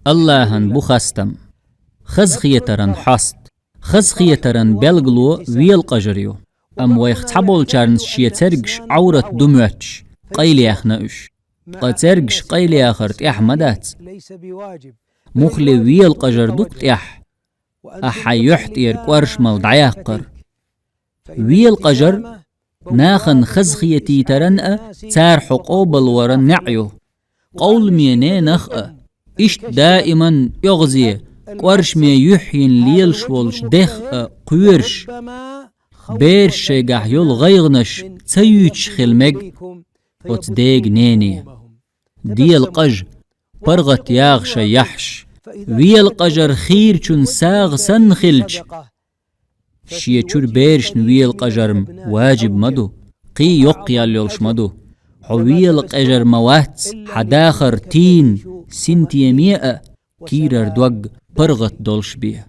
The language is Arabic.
اللهن بخستم خزخيترن حست خزخيترن بلغلو ويل قجريو ام ويختحبول چارنس شيه ترگش عورت دموتش قيلي اخناش قترگش قيلي اخرت احمدات مخلي ويل قجر دوكت احيحت قرش مال دعياقر ويل قجر ناخن خزخيتي ترنأ تار حقوبل ورن نعيو قول ميني نخأ اشت دائما يغزي قرش مي يحين ليلش ولش دخ قويرش بيرش شيقح يول غيغنش تسيوش خلمج وتديق نيني دي القج برغت ياغش يحش وي القجر خير چون ساغ سن خلج شيه چور بيرش نوي القجر واجب مدو قي يقيال يولش مدو حوي القجر موات حداخر تين سنتي مئة كيرر دوغ برغت دولش بيه